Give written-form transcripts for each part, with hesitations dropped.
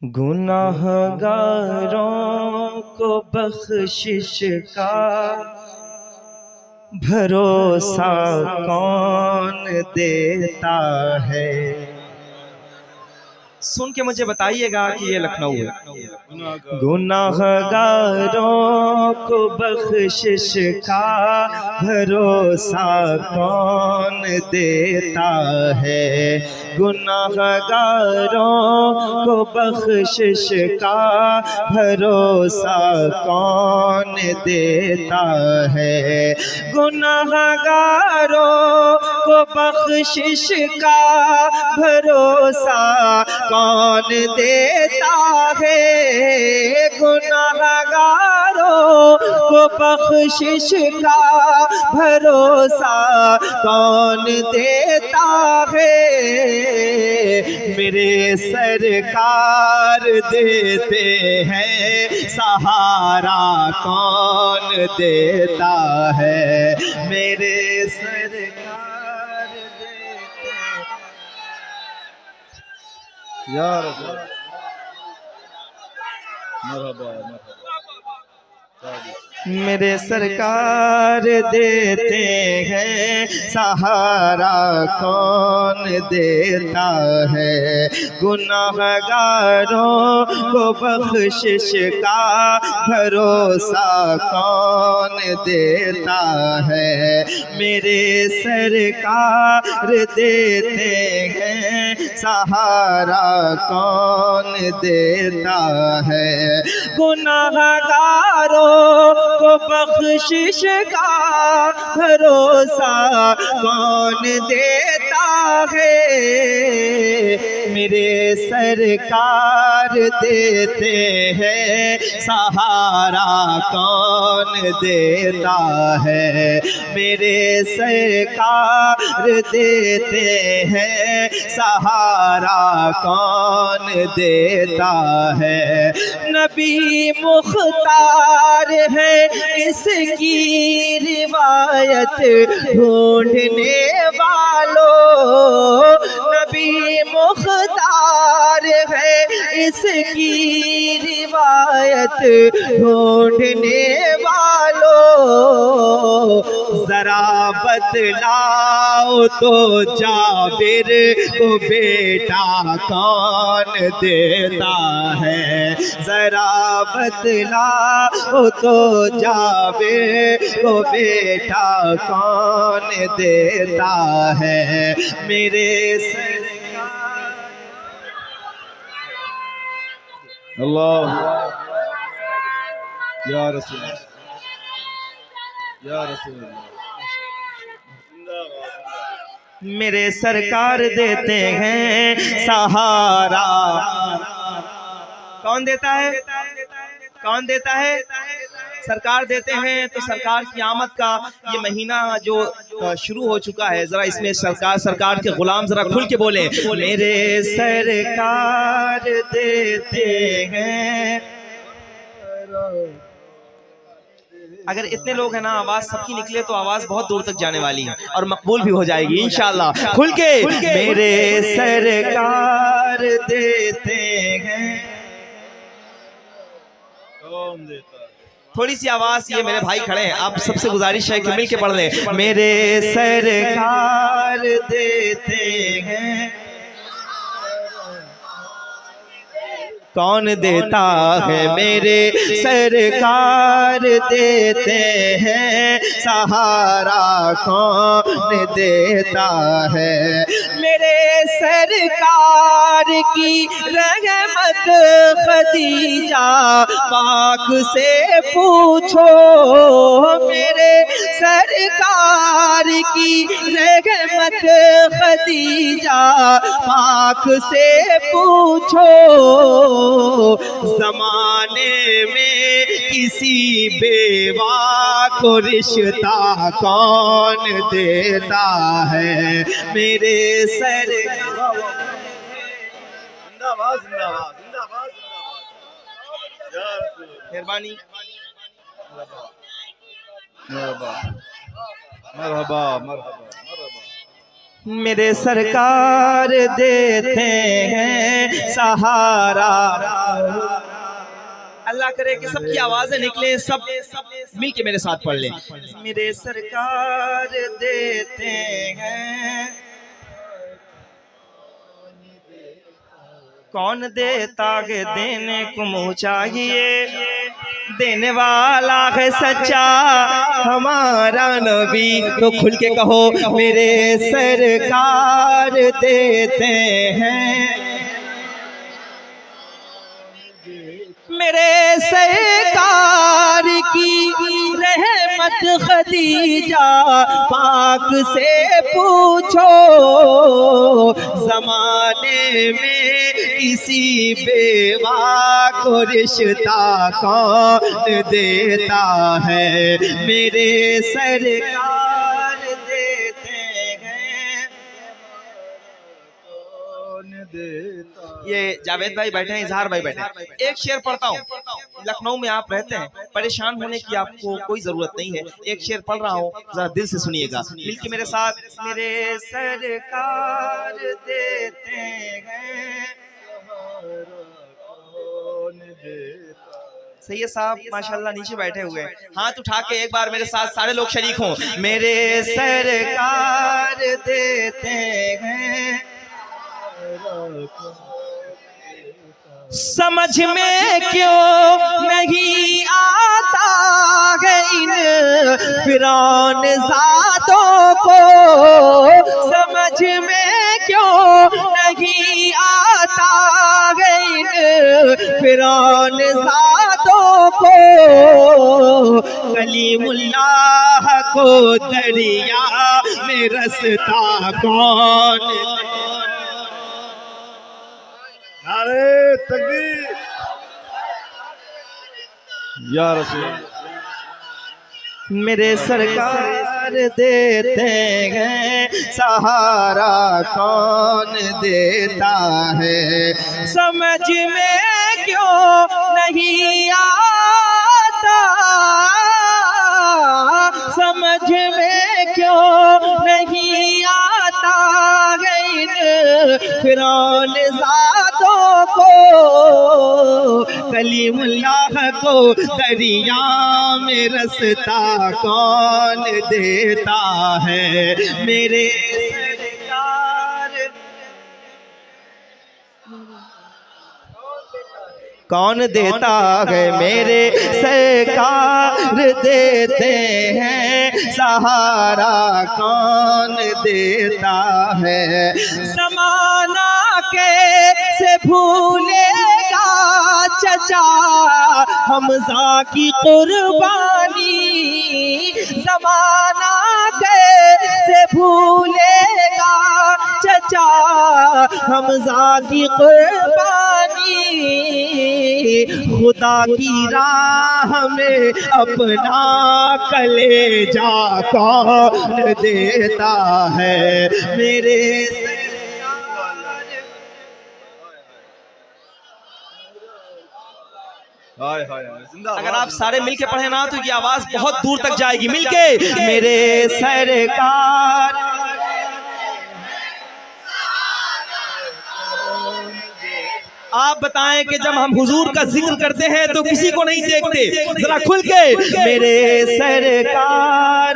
गुनाहगारों को बख्शिश का भरोसा कौन देता है। सुन के मुझे बताइएगा कि ये लखनऊ है। गुनाहगारों को बख्शिश का भरोसा कौन देता है। गुनाहगारों को बख्शिश का भरोसा कौन देता है। गुनाहगारों को बख्शिश का भरोसा कौन देता है। गुनाहगारों को बख्शिश का भरोसा कौन देता है। मेरे सरकार देते हैं सहारा कौन देता है। मेरे सरकार देते या रसूल मरहबा मेरे सरकार देते हैं सहारा कौन देता है। गुनाहगारों को बख्शिश का भरोसा कौन देता है। मेरे सरकार देते हैं सहारा कौन देता है। गुनाहगारों को बख्शिश का भरोसा कौन देता है। मेरे सरकार देते हैं सहारा कौन देता है। मेरे सरकार देते हैं सहारा कौन देता है। नबी मुख्तार है इसकी रिवायत ढूंढने वालों। नबी मुख्तार है इसकी रिवायत ढूंढने वालों। जरा बतलाओ तो जाबिर को बेटा कौन देता है। जरा बतलाओ तो जाबिर को बेटा कौन देता है। मेरे अल्लाह या रसूल या रसूल। मेरे सरकार देते हैं सहारा। कौन देता है? कौन देता है? सरकार देते हैं। तो सरकार की आमद का ये महीना जो शुरू हो चुका है, जरा इसमें सरकार के गुलाम जरा खुल के बोले, मेरे सरकार देते हैं। अगर इतने लोग हैं ना, आवाज सबकी निकले तो आवाज बहुत दूर तक जाने वाली है और मकबूल भी हो जाएगी इंशाल्लाह। खुल के मेरे सरकार देते हैं। कौन देता है? थोड़ी सी आवाज, ये मेरे भाई खड़े हैं, आप सबसे गुजारिश है कि मिल के पढ़ लें। मेरे सरकार देते हैं। कौन देता है? मेरे सरकार देते हैं सहारा कौन देता है। मेरे सरकार की रहमत खदीजा पाक से पूछो। मेरे सरकार की रहमत खदीजा पाक से पूछो। जमाने में किसी बेवा को रिश्ता कौन देता है। मेरे सर जिंदाबाद जिंदाबाद जिंदाबाद जिंदाबाद। मेहरबानी। मरहबा मरहबा मरहबा मरहबा। मेरे सरकार देते हैं सहारा। अल्लाह करे कि सबकी आवाजें निकले, सब मिल के मेरे साथ पढ़ लें। मेरे सरकार देते हैं, कौन देता है देने को मुँह चाहिए, देने वाला है सच्चा हमारा नबी। तो खुल के कहो मेरे सरकार देते हैं, मेरे सरकार की रहमत खदीजा पाक से पूछो, जमाने में किसी बेवा को रिश्ता कौन देता है, मेरे सरकार देते हैं। कौन देता। ये जावेद भाई बैठे हैं, इजहार भाई बैठे हैं। एक शेर पढ़ता हूँ, लखनऊ में आप रहते हैं, परेशान होने की आपको कोई जरूरत नहीं है। एक शेर पढ़ रहा हूँ, जरा दिल से सुनिएगा मिलके मेरे साथ। मेरे सरकार देते हैं, कौन देता। सही है साहब, माशाल्लाह नीचे बैठे हुए हैं। हाथ उठा के एक बार मेरे साथ सारे लोग शरीक हों। मेरे सरकार देते हैं, समझ में क्यों नहीं आता है इन फिरौन ज़ादों को, समझ में क्यों नहीं आता है इन फिरौन ज़ादों को, कलीमुल्लाह को दरिया में रास्ता कौन। नारे तकबीर या रसूल। मेरे सरकार देते हैं सहारा कौन देता है, समझ में क्यों नहीं आता, समझ में क्यों नहीं आता फिरौन ज़ादों को, कलीमुल्लाह को दरिया में रास्ता कौन देता है, मेरे सरकार कौन देता है, मेरे सरकार देते हैं सहारा कौन देता है, ज़माना कैसे भूलेगा चचा हमज़ा की कुर्बानी, ज़माना कैसे भूलेगा चचा हमज़ा की कुर्बानी, खुदा की राह में अपना कलेजा कौन देता है, मेरे हाय हाय जिंदाबाद। अगर आप सारे मिलके पढ़े ना तो ये आवाज बहुत दूर तक जाएगी। मिलके मेरे सरकार आप बताएं कि जब हम हुजूर का जिक्र करते हैं तो किसी को नहीं देखते, जरा खुल के मेरे सरकार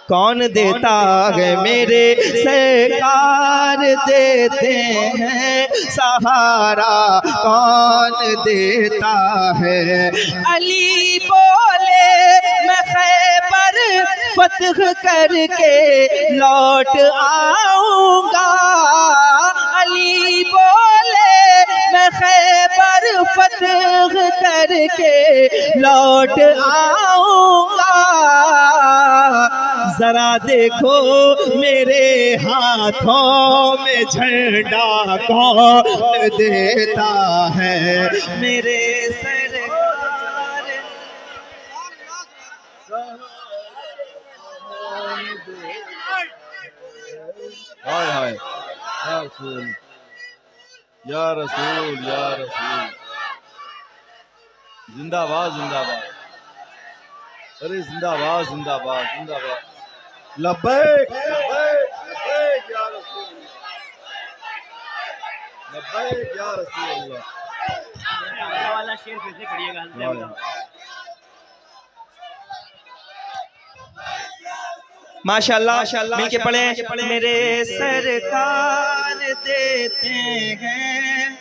कौन देता है, मेरे सरकार देते हैं सहारा कौन देता है, अली बोले मैं खैबर फतह करके लौट आऊंगा, अली बोले मैं खैबर फतह करके लौट आऊंगा, जरा देखो मेरे हाथों में झंडा कौन देता है, मेरे सरकार हाय हाय या रसूल या रसूल या रसूल। जिंदाबाद जिंदाबाद। अरे जिंदाबाद जिंदाबाद जिंदाबाद लब्बैक लब्बैक लब्बैक या रसूल लब्बैक या रसूल अल्लाह वाला शेर फिर से पढ़िएगा। माशाल्लाह मिलके पढ़े। मेरे सरकार देते हैं।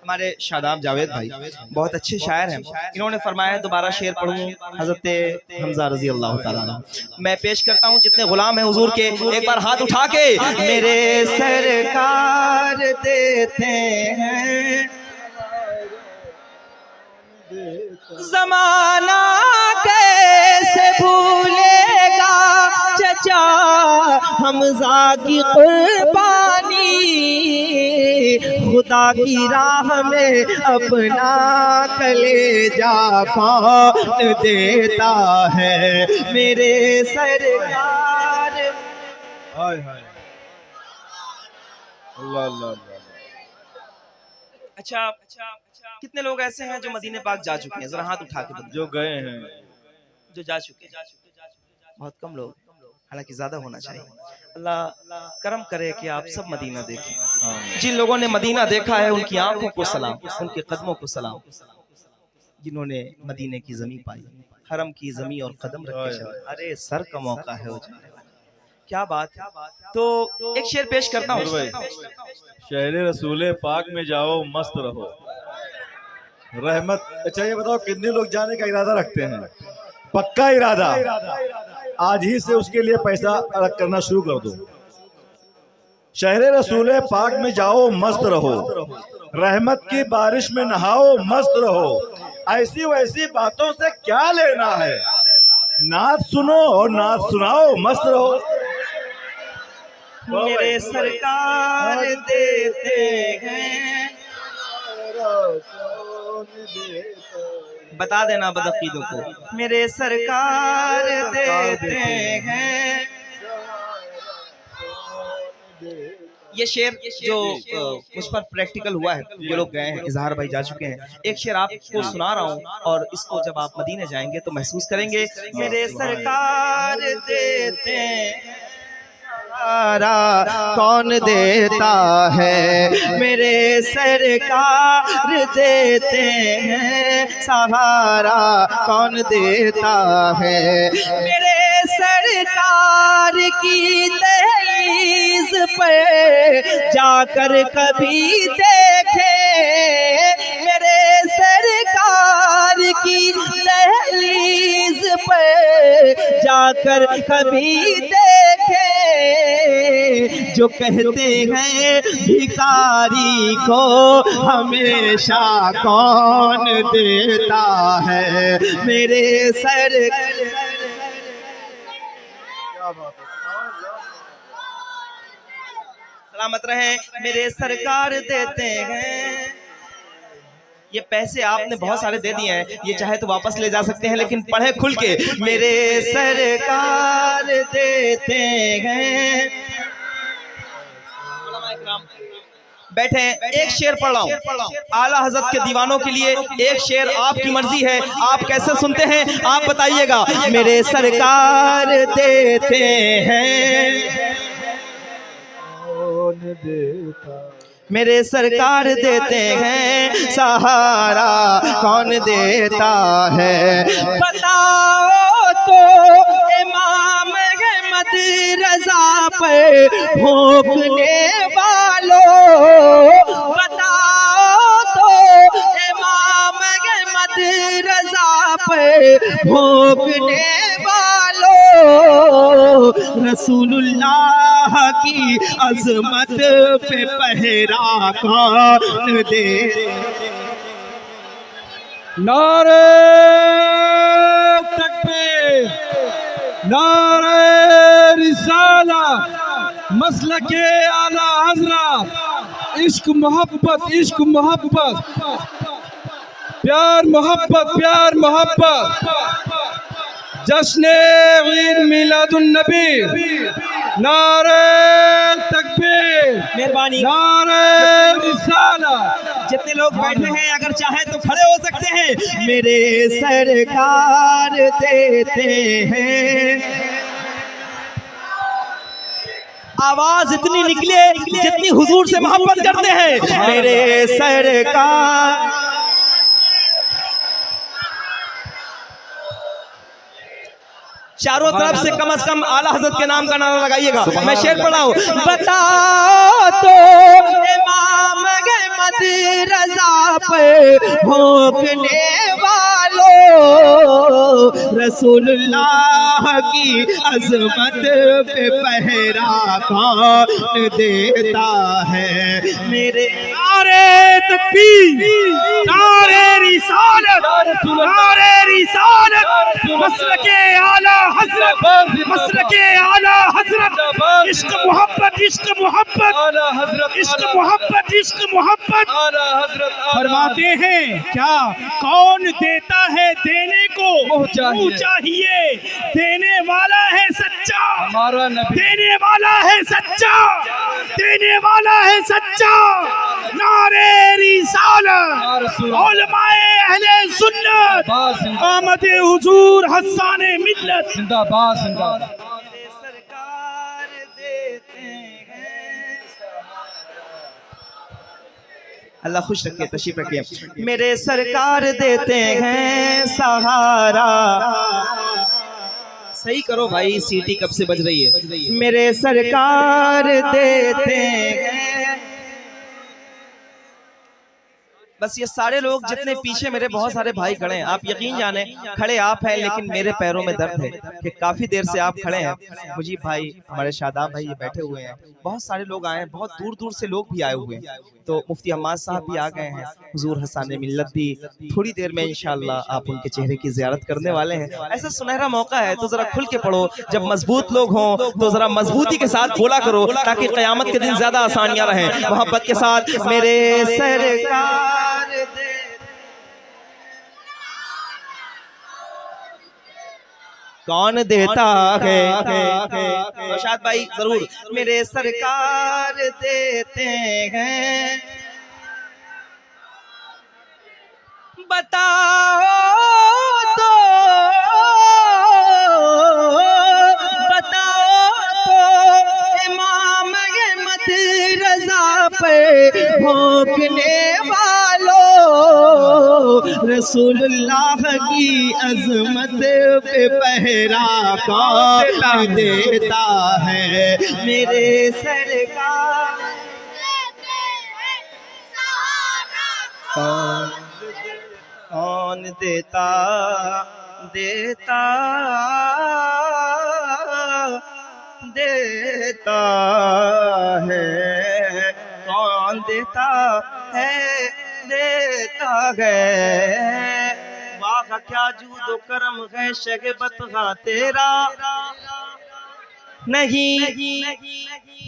हमारे शादाब जावेद भाई बहुत अच्छे शायर हैं। इन्होंने फरमाया दोबारा शेर पढ़ूं हजरत हमजा रजी अल्लाह ताला अन्हु। मैं पेश करता हूं जितने गुलाम हैं हुजूर के, एक बार हाथ उठा के। मेरे सरकार देते हैं, ज़माना कैसे भूलेगा चचा हमजा की कुर्बानी, खुदा की राह में अपना कलेजा कौन देता है। मेरे सरकार हाय हाय अल्लाह अल्लाह अल्लाह। अच्छा कितने लोग ऐसे हैं जो मदीने पाक जा चुके हैं? जरा हाथ उठा के बताओ। जो गए हैं, जो जा चुके हैं बहुत कम लोग, हालांकि ज्यादा होना चाहिए। अल्लाह करम करे कि आप सब मदीना देखें। जिन लोगों ने मदीना देखा है उनकी आंखों को सलाम, उनके कदमों को सलाम। जिन्होंने मदीने की जमीन पाई, हरम की जमीन और कदम रखे चले, अरे सर का मौका है। क्या बात है। तो एक शेर पेश करता हूँ। शहर रसूले पाक में जाओ मस्त रहो रहमत। अच्छा ये बताओ कितने लोग जाने का इरादा रखते हैं? पक्का इरादा, आज ही से उसके लिए पैसा अलग करना शुरू कर दो। शहर रसूले पाक में जाओ मस्त रहो, रहमत की बारिश में नहाओ मस्त रहो। ऐसी वैसी बातों से क्या लेना है, नात सुनो और नात सुनाओ मस्त रहो। मेरे सरकार देते हैं, बता देना बदअकीदों को। मेरे सरकार देते हैं। ये शेर जो मुझ पर प्रैक्टिकल हुआ है, ये लोग गए हैं, इजहार भाई जा चुके हैं। एक शेर आपको सुना रहा हूँ और इसको जब आप मदीने जाएंगे तो महसूस करेंगे। मेरे सरकार देते हैं, सहारा कौन देता है। मेरे सरकार देते हैं, सहारा कौन देता है। मेरे सरकार की दहलीज पे जाकर कभी देखे, मेरे सरकार की दहलीज पे जाकर कभी देखे। जो कहते हैं भिखारी को हमेशा कौन देता है। मेरे सर सलामत रहे। मेरे सरकार देते हैं। ये पैसे आपने बहुत सारे दे दिए हैं, ये चाहे तो वापस ले जा सकते हैं, लेकिन पढ़े खुल के। मेरे सरकार देते हैं। बैठे, एक शेर पढ़ रहा हूँ आला हजरत के दीवानों के लिए। एक शेर आपकी मर्जी है, आप कैसे सुनते हैं आप बताइएगा। मेरे सरकार देते हैं, मेरे सरकार देते हैं, सहारा कौन देता है। बताओ तो इमाम अहमद रजा पे भोंकने वालों, बताओ तो इमाम अहमद रजा पे भोंकने वालों, रसूलुल्लाह की अजमत पे पहरा कौन दे। नारे तकबीर, नारे रिसाला, मसलके आला हज़रत, इश्क मोहब्बत, इश्क मोहब्बत, प्यार मोहब्बत, प्यार मोहब्बत, जश्ने ईद मिलादुन नबी। नारे तकबीर, मेहरबानी। नारे रिसाला, जितने लोग बैठे हैं अगर चाहे तो खड़े हो सकते हैं। मेरे सरकार देते हैं, आवाज इतनी निकले जितनी हुजूर से मोहब्बत करते हैं। मेरे सरकार, चारों तरफ से कम आला हजरत के नाम का नारा लगाइएगा। मैं शेर पढ़ा हूँ। बता तो इमाम अहमद रजा पे भोंकने वालों, रसूलुल्लाह की अजमत पे पहरा कौन देता है। मेरे नारे तकबीर, नारे रिसालत, नारे रिसालत, मसलके आला हजरत, मसलके आला हजरत, इश्क मोहब्बत, इश्क मोहब्बत, इश्क मोहब्बत, इश्क मोहब्बत। फरमाते हैं क्या, कौन देता है देने को मुँह चाहिए, देने वाला है सच्चा, हमारा नबी देने वाला है सच्चा, देने वाला है सच्चा। नारे रिसालत, उलमाए अहले सुन्नत, आमद हुजूर हस्साने मिल्लत। जिंदाबाद जिंदाबाद। सरकार देते हैं, अल्लाह खुश रखे, तशरीफ रखिए। मेरे सरकार देते हैं सहारा, सही करो भाई, सीटी कब से बज रही है। मेरे सरकार देते हैं, बस ये सारे लोग जितने पीछे मेरे बहुत सारे भाई खड़े हैं, आप यकीन जाने खड़े आप हैं लेकिन मेरे पैरों में दर्द है कि काफी देर से आप खड़े हैं। मुझीब भाई, हमारे शादाब भाई ये बैठे हुए हैं, बहुत सारे लोग आए हैं, बहुत दूर दूर से लोग भी आए हुए हैं। तो मुफ्ती हम्माद साहब भी आ गए हैं, हुजूर हसाने मिल्लत भी थोड़ी देर में इंशाअल्लाह आप उनके चेहरे की ज़ियारत करने वाले हैं। ऐसा सुनहरा मौका है तो जरा खुल के पढ़ो, जब मजबूत लोग हों तो जरा मजबूती के साथ बोला करो ताकि क़यामत के दिन ज्यादा आसानियां रहें। मोहब्बत के साथ मेरे सरकार दे, कौन देता है, नौशाद भाई जरूर। मेरे सरकार देते हैं, बताओ तो, बताओ तो इमाम अहमद रजा पे भोंकने वालों, रसूलुल्लाह की अजमत पे पहरा कौन देता है। मेरे सरकार कौन देता, देता, देता है, कौन देता है, देता है। वाह क्या जूदो करम है शगबत हा तेरा, नहीं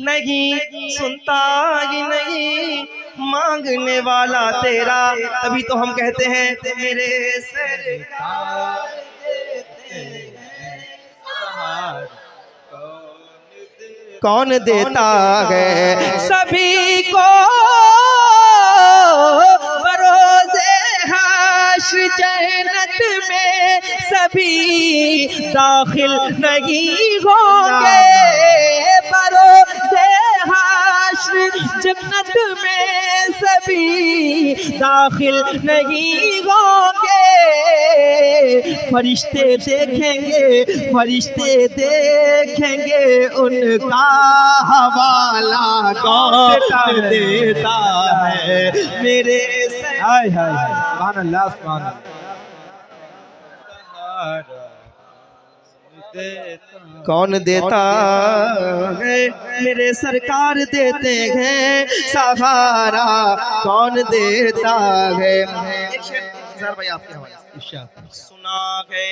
नहीं सुनता ही नहीं मांगने वाला तेरा। तभी तो हम कहते हैं मेरे सरकार देते हैं, कौन देता है सभी को बरोज़े हाशर जन्नत में, सभी दाखिल नहीं होंगे बरोज़े हाशर जन्नत में, सभी दाखिल नहीं होंगे। फरिश्ते देखेंगे, फरिश्ते देखेंगे उनका हवाला कौन देता है। मेरे हाय हाय सुभान अल्लाह सुभान अल्लाह। कौन देता है, मेरे सरकार देते हैं सहारा, कौन देता है। एक शेर भाई आपके हवाले सुना है,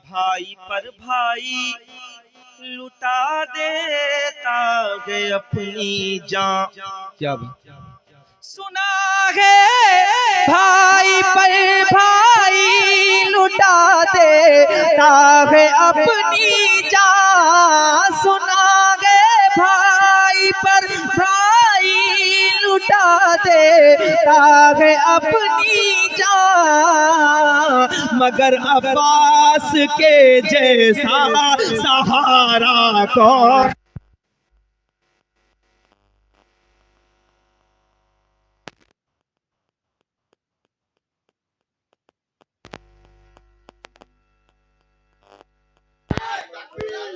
भाई पर भाई लुटा देता है अपनी जान। क्या बात, सुना है भाई पर भाई लुटा देता है अपनी जान, सुना है भाई पर भाई लुटा देता है अपनी जान, मगर अब्बास के जैसा सहारा कौन।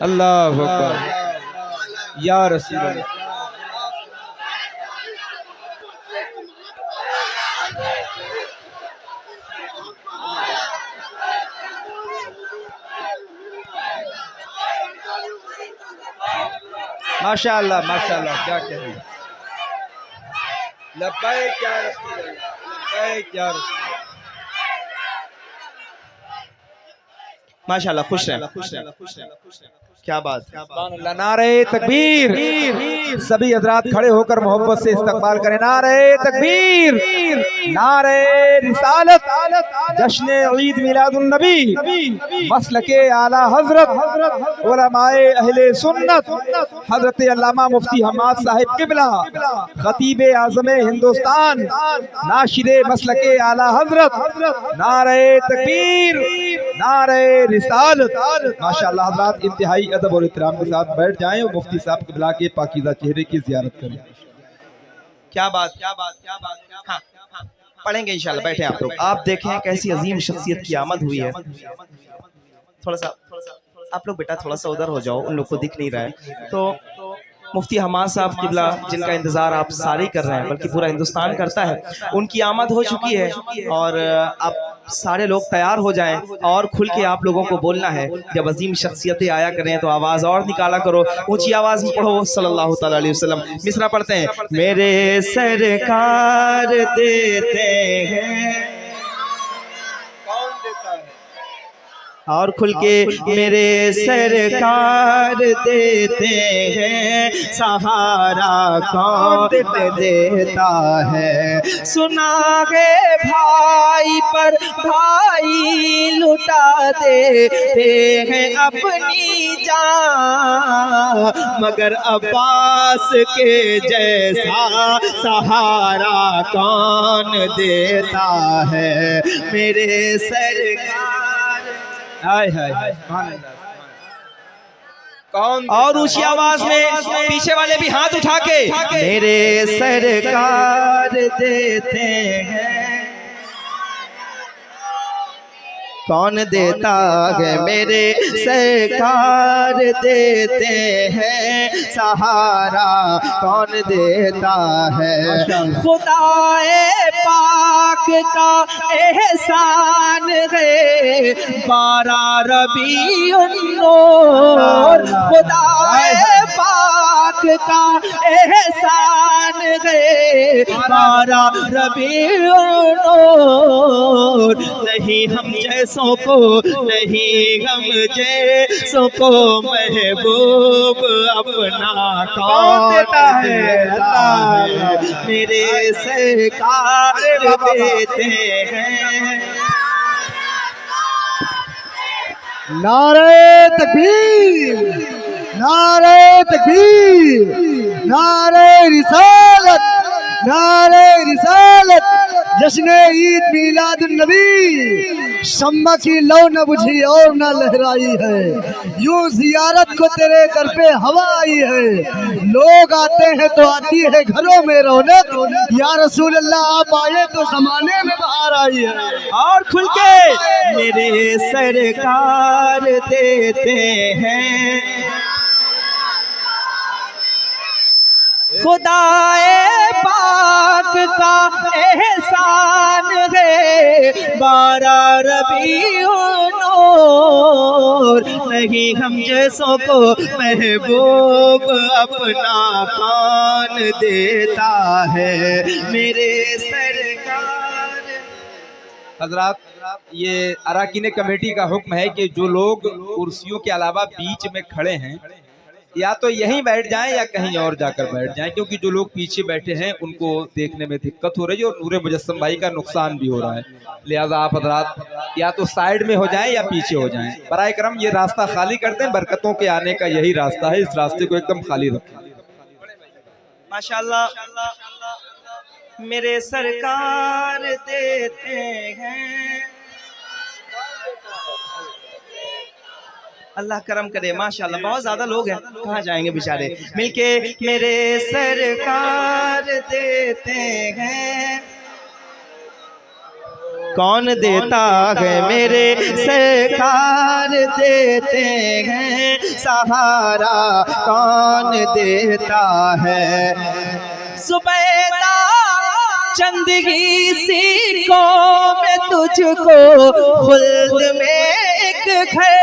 अल्लाह अकबर या रसूल अल्लाह। माशाअल्लाह माशाअल्लाह, क्या कहें। लब्बैक या रसूल अल्लाह, लब्बैक या रसूल। माशाल्लाह, खुश रहे। क्या बात। अल्लाह, नारे तकबीर। सभी हजरात खड़े होकर मोहब्बत से इस्तकबाल करें। नारे तकबीर, नारे रिसालत, जश्न ईद मिलादुन नबी, मसलके आला हजरत उलमाए अहले सुन्नत हजरत अल्लामा मुफ्ती हम्माद साहिब किबला, खतीब आज़म हिंदुस्तान, नाशिरे मसलके आला हजरत। नारे तकबीर, नारे रिसालत। माशाअल्लाह हजरात, इंतहाई अदब और इहतराम के साथ बैठ जाएं और मुफ्ती साहब किबला के पाकीज़ा चेहरे की ज़ियारत करें। क्या बात, क्या बात, क्या बात। हाँ, हाँ, पढ़ेंगे इंशाल्लाह। बैठे आप लोग, आप देखें कैसी अजीम शख्सियत की आमद हुई है। थोड़ा सा आप लोग बेटा थोड़ा सा उधर हो जाओ, उन लोग को दिख नहीं रहा है। तो मुफ्ती हम्माद साहब किबला, जिनका इंतज़ार आप सारे कर रहे हैं, बल्कि पूरा हिंदुस्तान करता है, उनकी आमद हो चुकी है। और आप सारे लोग तैयार हो जाएं और खुल के आप लोगों को बोलना है। जब अजीम शख्सियतें आया करें तो आवाज़ और निकाला करो, ऊंची आवाज़ में पढ़ो सल्लल्लाहु ताला अलैहि वसल्लम। मिसरा पढ़ते हैं। मेरे सरकार देते हैं, कौन देता है? और खुल के मेरे सरकार देते हैं, सहारा कौन देता है। सुना है भाई पर भाई लुटा देते हैं अपनी जान, मगर अब्बास के जैसा सहारा कौन देता है। मेरे सरकार। हाय हाय हाय, कौन? और ऊंची आवाज में पीछे वाले भी हाथ उठा के, मेरे सरकार देते हैं, कौन देता है। मेरे सरकार देते हैं, सहारा कौन देता है। खुदाए पाक का एहसान है, 12 रबीउन नूर। खुदाए पाक का एहसान है, 12 रबीउन नूर। नहीं हम जैसों को, नहीं हम जैसों को महबूब अपना कौन देता है। मेरे सरकार देते हैं। नारे तकबीर, नारे तकबीर, नारे रिसालत, नारे रिसालत। जश्न ईद मिलादुन नबी, शम्मा की लौ न बुझी और न लहराई है। यूं जियारत को तेरे घर पे हवा आई है। लोग आते हैं तो आती है घरों में रौनक। या रसूल अल्लाह आप आए तो जमाने में बाहर आई है। और खुल के मेरे सरकार देते हैं, खुदाए पाक का एहसान है, 12 रबीउन नूर। नहीं हम जैसों को महबूब अपना कौन देता है। मेरे सरकार। हजरात, ये अराकीन कमेटी का हुक्म है कि जो लोग कुर्सियों के अलावा बीच में खड़े हैं, या तो यहीं बैठ जाएं या कहीं और जाकर बैठ जाएं, क्योंकि जो लोग पीछे बैठे हैं उनको देखने में दिक्कत हो रही है और नूरे मुजस्सम भाई का नुकसान भी हो रहा है। लिहाजा आप हजरात या तो साइड में हो जाएं या पीछे हो जाएं। बराए करम ये रास्ता खाली कर दें, बरकतों के आने का यही रास्ता है। इस रास्ते को एकदम खाली रखें। माशाअल्लाह, मेरे सरकार देते हैं। अल्लाह करम करे, माशाल्लाह बहुत ज्यादा लोग हैं, कहाँ जाएंगे बेचारे। मिलके मेरे सरकार देते हैं। कौन देता है? मेरे सरकार देते हैं। सहारा कौन देता है? सुबैदा चंदगी सीखों में तुझको खुल्द में एक घर।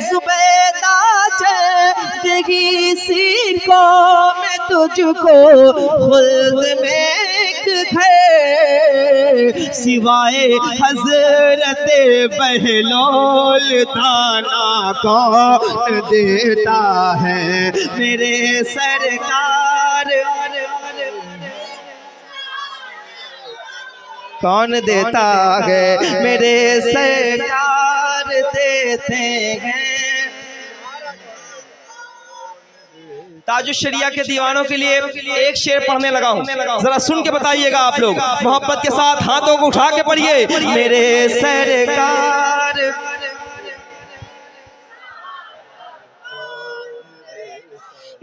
जुबैदा चंदगी सीखों में तुझको खुल्द में एक घर। सिवाय हजरत बहलोल दाना कौन देता है? मेरे सरकार कौन देता है? मेरे सरकार देते हैं। ताजुश शरिया के दीवानों के लिए एक शेर पढ़ने लगा हूँ, जरा सुन के बताइएगा आप लोग, मोहब्बत के साथ हाथों को उठा के पढ़िए। मेरे सरकार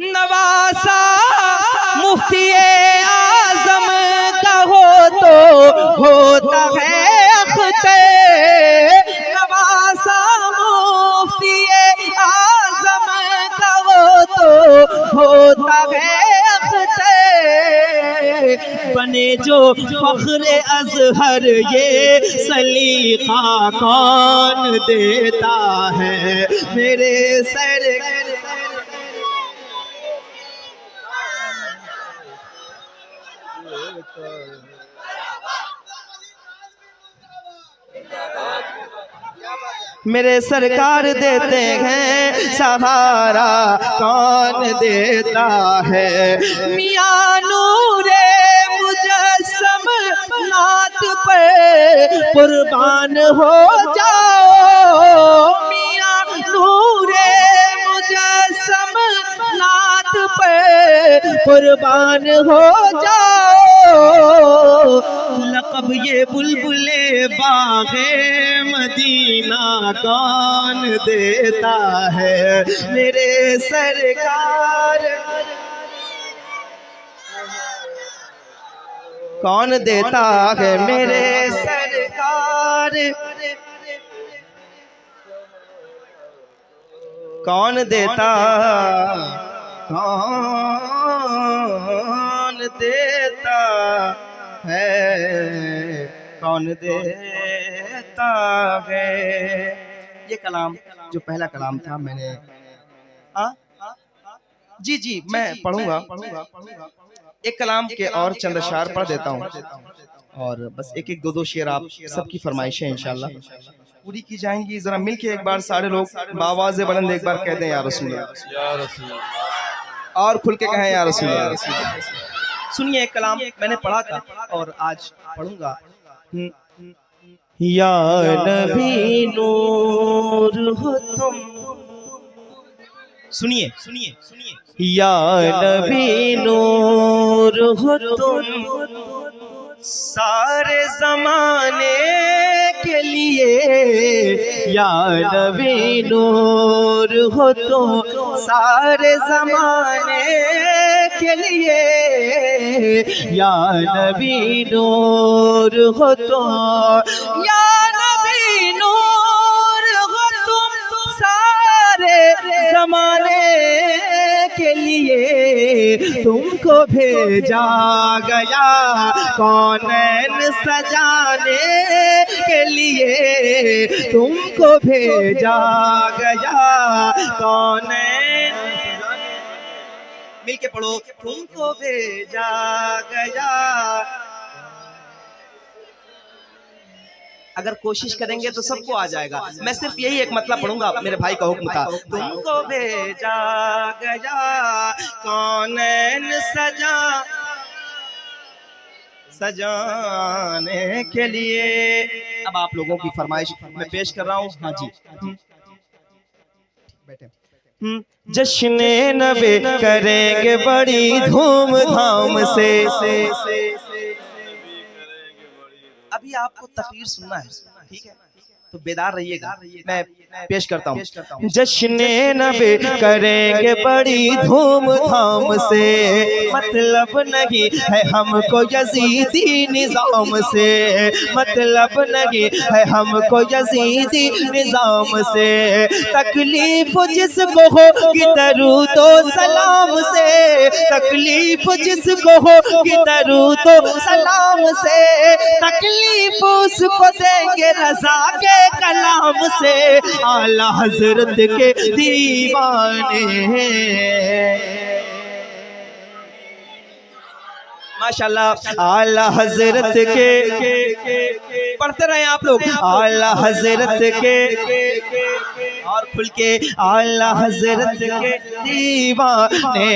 नवासा मुफ्ती आजम का हो तो होता है अख्तर। नवासा मुफ्ती आजम का हो तो होता है अख्तर। बने जो फख्र अजहर ये सलीका कौन देता है? मेरे सरकार मेरे सरकार देते हैं। सहारा कौन देता है? मियां नूरे मुजस्सम नात पर कुर्बान हो जाओ। मियां नूरे मुजस्सम नात पर कुर्बान हो जाओ। लक़ब ये बुलबुले बाग़े मदीना कौन देता है? मेरे सरकार कौन देता है? मेरे सरकार कौन देता? कौन देता है? कौन देता है? ये कलाम जो पहला कलाम था मैंने जी मैं पढ़ूंगा। एक कलाम के और चंद अशआर पढ़ देता हूँ और बस एक एक दो शेर आप सबकी फरमाइशें इंशाल्लाह पूरी की जाएंगी। जरा मिलके एक बार सारे लोग बावाज़े बुलंद एक बार कह दें या रसूल अल्लाह, और खुल के कहें या रसूल अल्लाह। सुनिए, एक कलाम मैंने पढ़ा था और आज पढ़ूंगा। या नबी नूर हो तुम, सुनिए सुनिए सुनिए। या नबी नूर हो तुम सारे जमाने के लिए। या नबी नूर हो तुम सारे जमाने के लिए। या नबी नूर हो तुम, या नबी नूर हो तुम सारे जमाने के लिए। तुमको भेजा गया कौनैन सजाने के लिए। तुमको भेजा गया कौनैन, मिलके पढ़ो। तुमको भेजा गया। अगर कोशिश करेंगे तो सबको आ जाएगा। मैं सिर्फ यही एक मतलब पढ़ूंगा, मेरे भाई का हुक्म था। तुमको भेजा गया कौनैन सजाने के लिए। अब आप लोगों की फरमाइश मैं पेश कर रहा हूँ। हाँ जी, बैठे। जश्न नबी करेंगे बड़ी धूमधाम से अभी आपको तकरीर सुनना है, ठीक है, तो बेदार रहिएगा। मैं पेश करता हूँ। जश्न नबी करेंगे बड़ी धूमधाम से, मतलब नहीं है हमको यजीदी निजाम से, मतलब नहीं है हमको यजीदी निजाम से। तकलीफ जिसको होगी दरूदो सलाम से, तकलीफ जिसको होगी दरूदो सलाम से, तकलीफ उसको देंगे रज़ा के कलाम से। आला हजरत के दीवाने माशाल्लाह, आला हजरत के पढ़ते रहे आप लोग। आला हजरत के और खुल के, आला हजरत के दीवाने,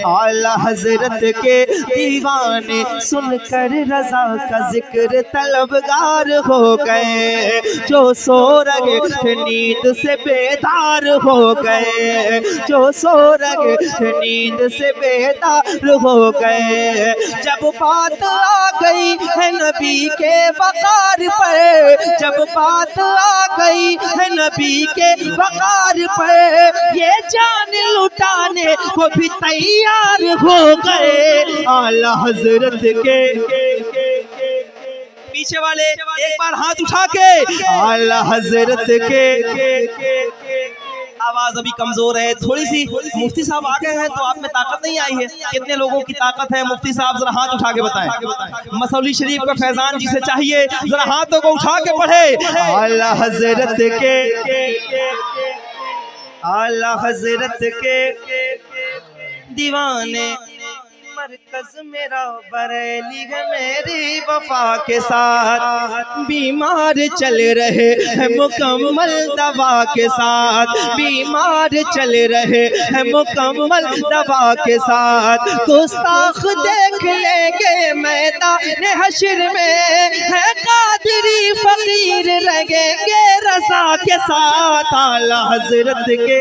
आला हजरत के दीवाने सुनकर रज़ा का जिक्र तलबगार हो गए। जो सो रहे थे नींद से बेदार हो गए, जो सो रहे थे नींद से बेदार हो गए। जब बात आ गई है नबी के वकार पर, जब बात आ गई है नबी के वकार पर, ये जान लुटाने को भी तैयार हो गए। आला हजरत के पीछे वाले एक बार हाथ उठा के, आला हजरत के आवाज अभी कमजोर है थोड़ी सी। मुफ्ती साहब आ गए हैं तो आप में ताकत नहीं आई है। कितने लोगों की ताकत है? मुफ्ती साहब जरा हाथ उठा के बताएं। मसौली शरीफ का फैजान जिसे चाहिए जरा हाथों को उठा के पढ़े। आला हजरत के, आला हजरत के दीवाने, मरकज मेरा बरेली है मेरी वफा के साथ, बीमार चल रहे हैं मुकम्मल दवा के साथ, बीमार चल रहे हैं मुकम्मल दवा के साथ। गुस्ताख देख लेंगे मैदान हश्र में, है कादरी फकीर रहेंगे रज़ा के साथ। आला हजरत के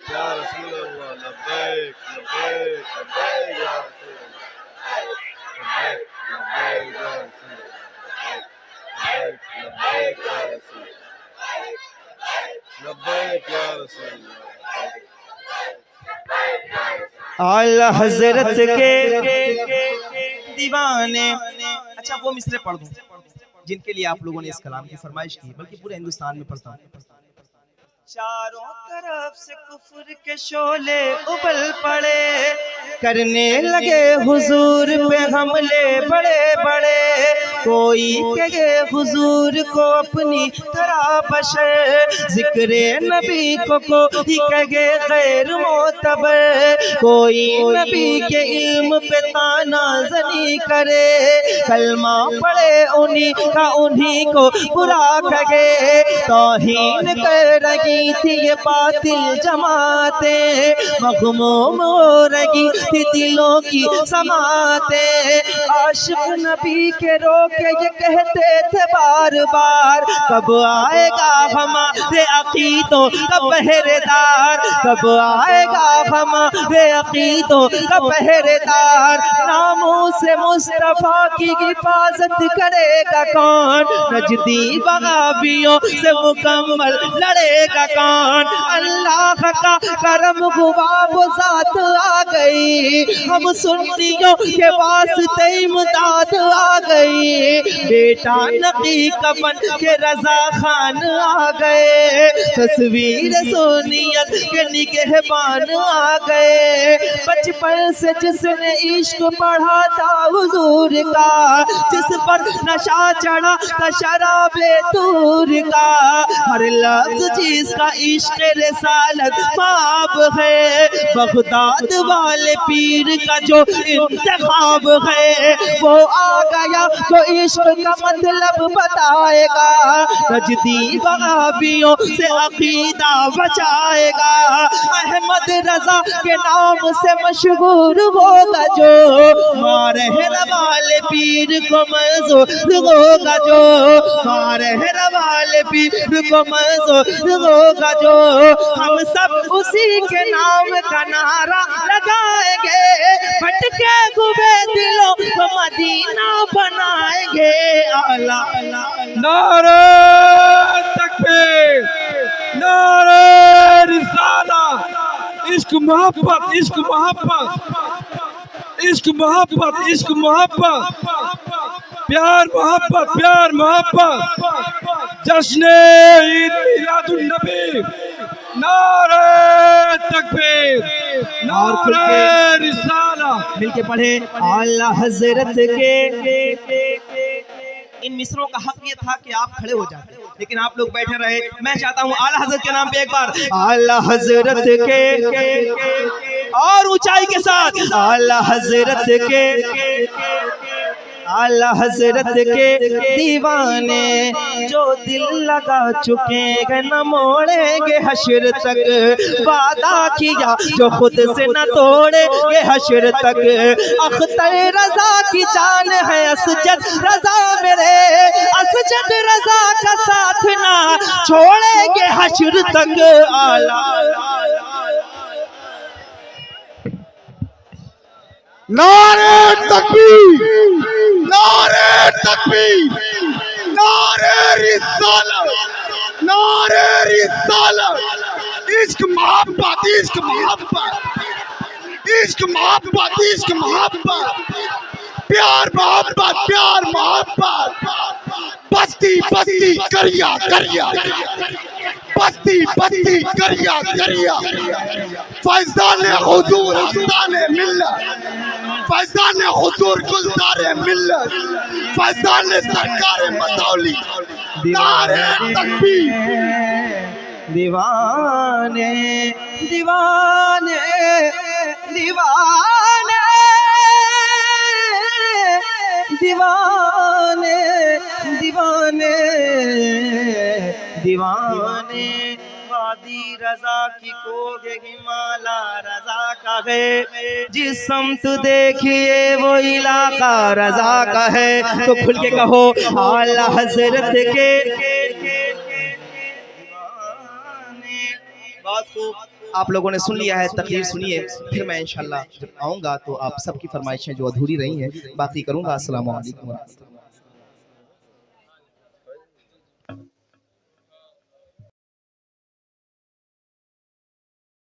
या रसूल अल्लाह, लब्बैक लब्बैक लब्बैक या रसूल अल्लाह, लब्बैक या रसूल, आला हजरत के दीवाने। अच्छा वो मिसरे पढ़ दूं जिनके लिए आप लोगों ने इस कलाम की फरमाइश की, बल्कि पूरे हिंदुस्तान में पढ़ता हूँ। चारों तरफ से कुफ्र के शोले उबल पड़े, करने लगे हुजूर पे हमले बड़े बड़े। कोई कहे हुजूर को अपनी तरह बशर, जिक्रे नबी को कोई कहे गैर मोतबर। कोई नबी के इल्म पे ताना जनी करे, कलमा पढ़े उन्हीं का उन्हीं को बुरा कहे। तौहीन कर रही थी ये बातिल जमातें, मग़मूम हो रही थी दिलों की समातें। आशिक नबी के रोके ये कहते थे बार बार, कब आएगा हमारे अकीदों का पहरेदार, कब आएगा हमारे अकीदों का पहरेदार। नामों से मुस्तफा की हिफाजत करेगा कौन, नजदी वहाबियों से मुकम्मल लड़ेगा कौन। अल्लाह का करम हुआ वो जात आ गई, हम सुन्नियों के वास्ते इमदाद आ गई। बेटा नकी कबन के रजा खान आ गए, तस्वीर सोनियत के निगहबान आ गए। बचपन से जिसने इश्क पढ़ा था हुजूर का, जिस पर नशा चढ़ा था शराबे दूर का, हर लफ्ज़ जिसका इश्क रिसालत बाब है, बगदाद वाले पीर का जो इंतखाब है, वो आ गया तो इश्क का मतलब बताएगा। नजदी वहाबियों से अकीदा बचाएगा, अहमद रजा के नाम से मशहूर होगा जो। मारे वाले पीर को मंजूर होगा जो, बारह वाले पीर को मंजूर होगा जो, हम सब उसी के नाम का नारा लगाएंगे, भटके हुए दिलों को मदीना बनाएंगे। आला नारे तकबीर, नारे रिसालत, इश्क मोहब्बत, इश्क मोहब्बत, इश्क मोहब्बत, इश्क मोहब्बत, प्यार मोहब्बत, प्यार मोहब्बत, जश्न ईद मिलादुन नबी, नारे तकबीर, नारे रिसालत। मिलके पढ़े आला हजरत के। इन मिसरों का हक ये था कि आप खड़े हो जाते, लेकिन आप लोग बैठे रहे। मैं चाहता हूँ आला हजरत के नाम पे एक बार आला हजरत के, और ऊंचाई के साथ आला हजरत के, आला हजरत के दीवाने जो दिल लगा चुके हैं न मोड़ेंगे हश्र तक, वादा किया जो खुद से न तोड़ेंगे हश्र तक। अख्तर रजा की जान है असजद रजा मेरे, असजद रजा का साथ ना छोड़ेंगे हश्र तक। आला नारे तकबीर, नारे तकबीर, नारे रिसालत, नारे रिसालत। इश्क मोहब्बत, इश्क मोहब्बत, इश्क मोहब्बत, इश्क मोहब्बत, प्यार मोहब्बत, प्यार मोहब्बत, बस्ती बस्ती करिया करिया, बस्ती बस्ती करिया करिया, फैज़ान हुजूर आस्तान मिल्लत, फैज़ान हुजूर गुलज़ार मिल्लत, फैज़ान सरकार मसौली। नारे तकबीर। दीवाने दीवाने दीवाने दीवाने दीवाने दीवाने, वादी रजा की कोगे हिमाला रजा का है, जिस समत देखिए वो इलाका रजा का है। तो खुल के कहो आला हजरत के। बहुत खूब, आप लोगों ने सुन लिया है, तकरीर सुनिए। फिर मैं इंशाल्लाह जब आऊँगा तो आप सबकी फरमाइशें जो अधूरी रही हैं बाकी करूँगा। अस्सलाम वालेकुम।